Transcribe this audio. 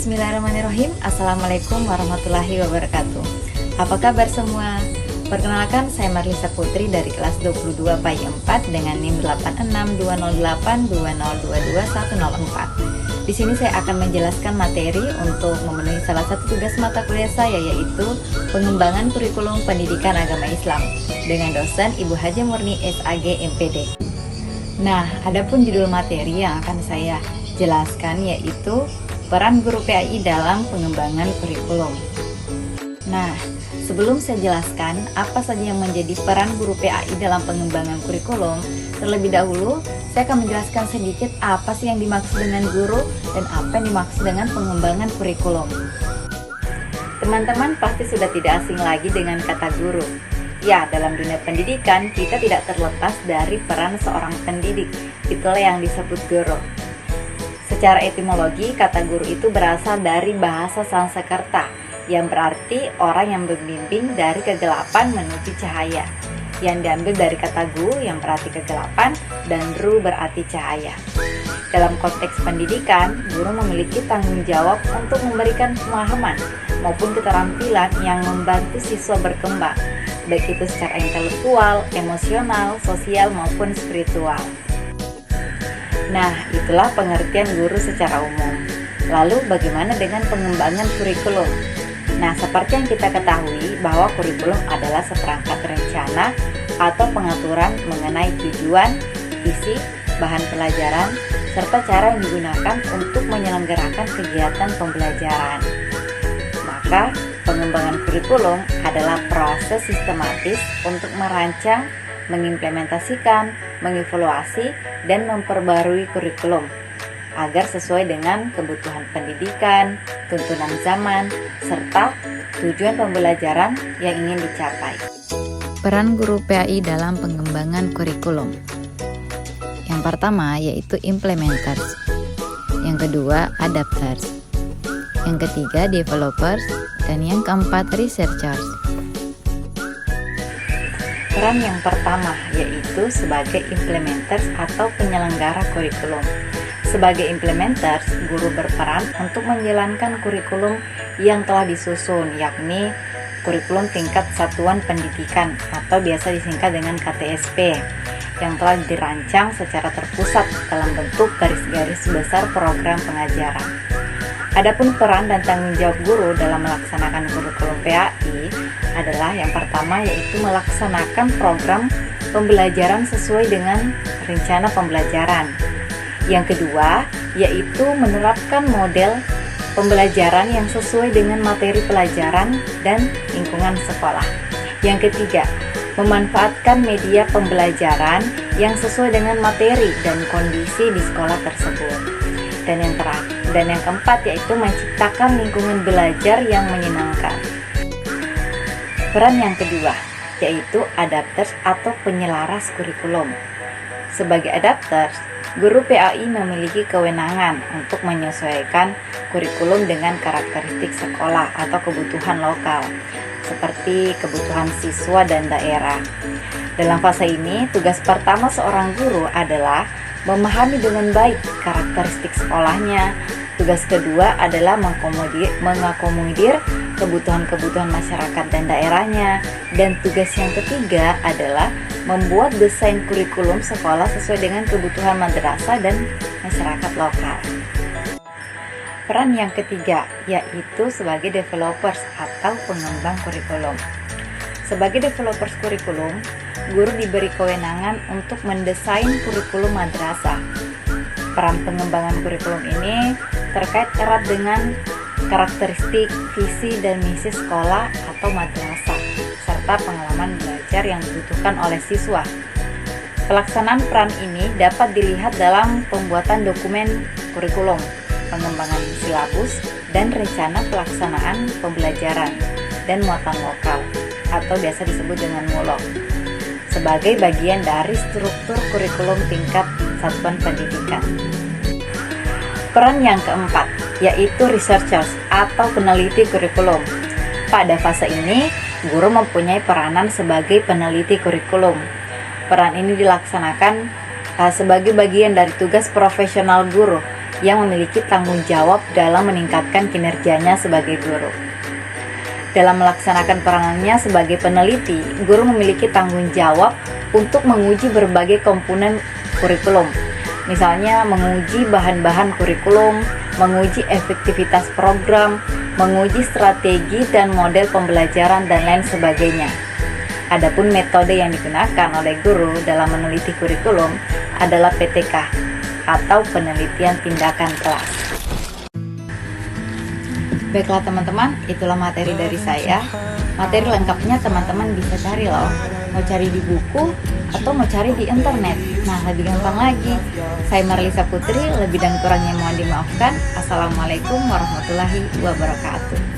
Bismillahirrahmanirrahim. Assalamualaikum warahmatullahi wabarakatuh. Apa kabar semua? Perkenalkan, saya Marlisa Putri dari kelas 22 PAI 4 dengan NIM 8620822104. Di sini saya akan menjelaskan materi untuk memenuhi salah satu tugas mata kuliah saya, yaitu pengembangan kurikulum pendidikan agama Islam dengan dosen Ibu Haja Murni SAG MPD. Nah, adapun judul materi yang akan saya jelaskan yaitu peran guru PAI dalam pengembangan kurikulum. Nah, sebelum saya jelaskan apa saja yang menjadi peran guru PAI dalam pengembangan kurikulum, terlebih dahulu saya akan menjelaskan sedikit apa sih yang dimaksud dengan guru dan apa yang dimaksud dengan pengembangan kurikulum. Teman-teman pasti sudah tidak asing lagi dengan kata guru. Ya, dalam dunia pendidikan kita tidak terlepas dari peran seorang pendidik. Itulah yang disebut guru. Secara etimologi, kata guru itu berasal dari bahasa Sanskerta yang berarti orang yang membimbing dari kegelapan menuju cahaya, yang diambil dari kata gu yang berarti kegelapan dan ru berarti cahaya. Dalam konteks pendidikan, guru memiliki tanggung jawab untuk memberikan pemahaman maupun keterampilan yang membantu siswa berkembang, baik itu secara intelektual, emosional, sosial maupun spiritual. Nah, itulah pengertian guru secara umum. Lalu bagaimana dengan pengembangan kurikulum? Nah, seperti yang kita ketahui bahwa kurikulum adalah seperangkat rencana atau pengaturan mengenai tujuan, isi, bahan pelajaran, serta cara yang digunakan untuk menyelenggarakan kegiatan pembelajaran. Maka, pengembangan kurikulum adalah proses sistematis untuk merancang, mengimplementasikan, mengevaluasi, dan memperbarui kurikulum agar sesuai dengan kebutuhan pendidikan, tuntunan zaman, serta tujuan pembelajaran yang ingin dicapai. Peran guru PAI dalam pengembangan kurikulum. Yang pertama yaitu implementers, yang kedua adapters, yang ketiga developers, dan yang keempat researchers. Peran yang pertama yaitu sebagai implementers atau penyelenggara kurikulum. Sebagai implementers, guru berperan untuk menjalankan kurikulum yang telah disusun, yakni kurikulum tingkat satuan pendidikan atau biasa disingkat dengan KTSP, yang telah dirancang secara terpusat dalam bentuk garis-garis besar program pengajaran. Adapun peran dan tanggung jawab guru dalam melaksanakan kurikulum PAI adalah yang pertama yaitu melaksanakan program pembelajaran sesuai dengan rencana pembelajaran. Yang kedua yaitu menerapkan model pembelajaran yang sesuai dengan materi pelajaran dan lingkungan sekolah. Yang ketiga, memanfaatkan media pembelajaran yang sesuai dengan materi dan kondisi di sekolah tersebut. Dan yang keempat yaitu menciptakan lingkungan belajar yang menyenangkan. Peran yang kedua yaitu adapters atau penyelaras kurikulum. Sebagai adapters, guru PAI memiliki kewenangan untuk menyesuaikan kurikulum dengan karakteristik sekolah atau kebutuhan lokal, seperti kebutuhan siswa dan daerah. Dalam fase ini, tugas pertama seorang guru adalah memahami dengan baik karakteristik sekolahnya. Tugas kedua adalah mengakomodir kebutuhan-kebutuhan masyarakat dan daerahnya. Dan tugas yang ketiga adalah membuat desain kurikulum sekolah sesuai dengan kebutuhan madrasah dan masyarakat lokal. Peran yang ketiga yaitu sebagai developers atau pengembang kurikulum. Sebagai developers kurikulum, guru diberi kewenangan untuk mendesain kurikulum madrasah. Peran pengembangan kurikulum ini terkait erat dengan karakteristik, visi, dan misi sekolah atau madrasah, serta pengalaman belajar yang dibutuhkan oleh siswa. Pelaksanaan peran ini dapat dilihat dalam pembuatan dokumen kurikulum, pengembangan silabus, dan rencana pelaksanaan pembelajaran dan muatan lokal, atau biasa disebut dengan mulok, sebagai bagian dari struktur kurikulum tingkat satuan pendidikan. Peran yang keempat yaitu researchers atau peneliti kurikulum. Pada fase ini, guru mempunyai peranan sebagai peneliti kurikulum. Peran ini dilaksanakan sebagai bagian dari tugas profesional guru yang memiliki tanggung jawab dalam meningkatkan kinerjanya sebagai guru. Dalam melaksanakan peranannya sebagai peneliti, guru memiliki tanggung jawab untuk menguji berbagai komponen kurikulum. Misalnya menguji bahan-bahan kurikulum, menguji efektivitas program, menguji strategi dan model pembelajaran dan lain sebagainya. Adapun metode yang digunakan oleh guru dalam meneliti kurikulum adalah PTK atau penelitian tindakan kelas. Baiklah teman-teman, itulah materi dari saya. Materi lengkapnya teman-teman bisa cari loh. Mau cari di buku atau mau cari di internet. Nah, lebih gampang lagi. Saya Marlisa Putri, lebih dan kurangnya mohon dimaafkan. Assalamualaikum warahmatullahi wabarakatuh.